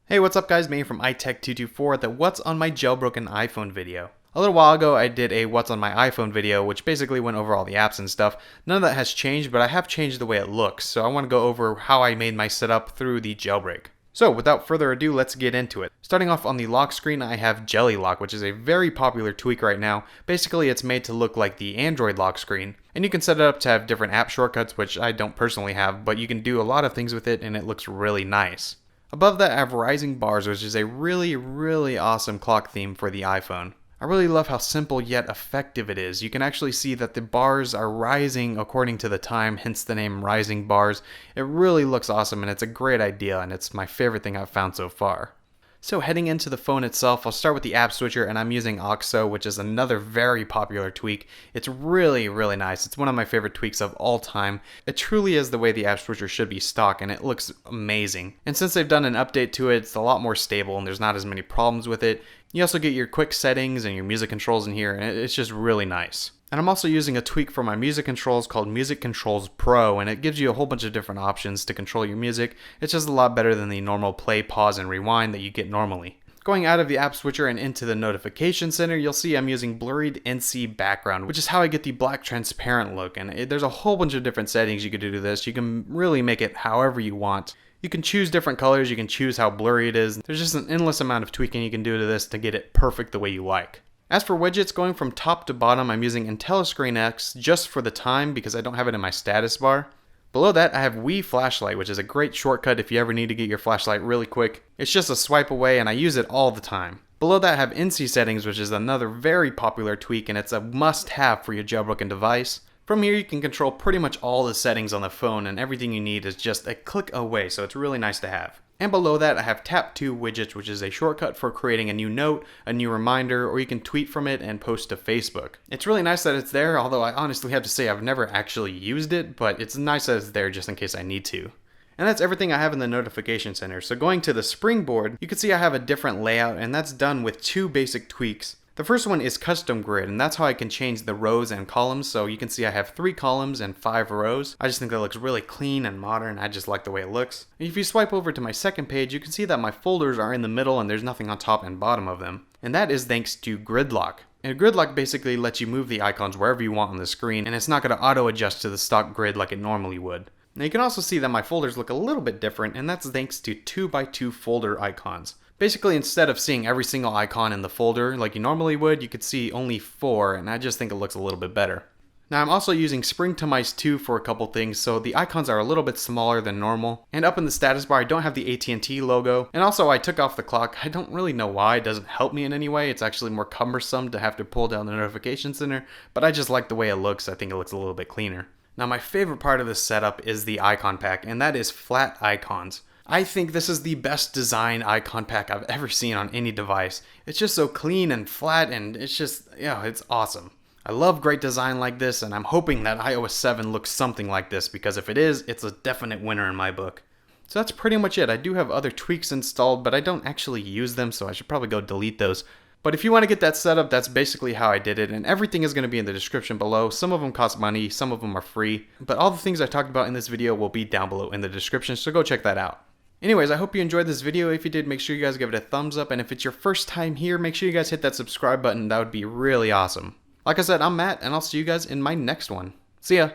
Hey, what's up guys, May from iTech224, the What's on my Jailbroken iPhone video. A little while ago I did a What's on my iPhone video, which basically went over all the apps and stuff. None of that has changed, but I have changed the way it looks, so I want to go over how I made my setup through the jailbreak. So without further ado, let's get into it. Starting off on the lock screen, I have JellyLock, which is a very popular tweak right now. Basically, it's made to look like the Android lock screen, and you can set it up to have different app shortcuts, which I don't personally have, but you can do a lot of things with it and it looks really nice. Above that I have rising bars, which is a really awesome clock theme for the iPhone. I really love how simple yet effective it is. You can actually see that the bars are rising according to the time, hence the name Rising Bars. It really looks awesome and it's a great idea, and it's my favorite thing I've found so far. So heading into the phone itself, I'll start with the app switcher, and I'm using Auxo, which is another very popular tweak. It's really nice. It's one of my favorite tweaks of all time. It truly is the way the app switcher should be stock, and it looks amazing. And since they've done an update to it, it's a lot more stable and there's not as many problems with it. You also get your quick settings and your music controls in here, and it's just really nice. And I'm also using a tweak for my music controls called Music Controls Pro, and it gives you a whole bunch of different options to control your music. It's just a lot better than the normal play, pause, and rewind that you get normally. Going out of the app switcher and into the notification center, you'll see I'm using Blurriedncbackground, which is how I get the black transparent look. And there's a whole bunch of different settings you could do to this. You can really make it however you want. You can choose different colors, you can choose how blurry it is. There's just an endless amount of tweaking you can do to this to get it perfect the way you like. As for widgets, going from top to bottom, I'm using Inteliscreen X just for the time because I don't have it in my status bar. Below that, I have weeflashlight, which is a great shortcut if you ever need to get your flashlight really quick. It's just a swipe away and I use it all the time. Below that, I have NC settings, which is another very popular tweak, and it's a must-have for your jailbroken device. From here, you can control pretty much all the settings on the phone, and everything you need is just a click away, so it's really nice to have. And below that, I have Tap to Widgets, which is a shortcut for creating a new note, a new reminder, or you can tweet from it and post to Facebook. It's really nice that it's there, although I honestly have to say I've never actually used it, but it's nice that it's there just in case I need to. And that's everything I have in the notification center. So going to the Springboard, you can see I have a different layout, and that's done with two basic tweaks. The first one is CustomGrid, and that's how I can change the rows and columns. So you can see I have 3 columns and 5 rows. I just think that looks really clean and modern. I just like the way it looks. And if you swipe over to my second page, you can see that my folders are in the middle and there's nothing on top and bottom of them. And that is thanks to Gridlock. And Gridlock basically lets you move the icons wherever you want on the screen, and it's not going to auto adjust to the stock grid like it normally would. Now you can also see that my folders look a little bit different, and that's thanks to 2x2 folder icons. Basically, instead of seeing every single icon in the folder like you normally would, you could see only 4, and I just think it looks a little bit better. Now I'm also using Springtomize 2 for a couple things, so the icons are a little bit smaller than normal. And up in the status bar, I don't have the AT&T logo. And also I took off the clock. I don't really know why. It doesn't help me in any way. It's actually more cumbersome to have to pull down the notification center, but I just like the way it looks. I think it looks a little bit cleaner. Now my favorite part of this setup is the icon pack, and that is flat icons. I think this is the best design icon pack I've ever seen on any device. It's just so clean and flat, and it's just, it's awesome. I love great design like this, and I'm hoping that iOS 7 looks something like this, because if it is, it's a definite winner in my book. So that's pretty much it. I do have other tweaks installed, but I don't actually use them, so I should probably go delete those. But if you want to get that set up, that's basically how I did it, and everything is going to be in the description below. Some of them cost money, some of them are free, but all the things I talked about in this video will be down below in the description, so go check that out. Anyways, I hope you enjoyed this video. If you did, make sure you guys give it a thumbs up, and if it's your first time here, make sure you guys hit that subscribe button. That would be really awesome. Like I said, I'm Matt, and I'll see you guys in my next one. See ya!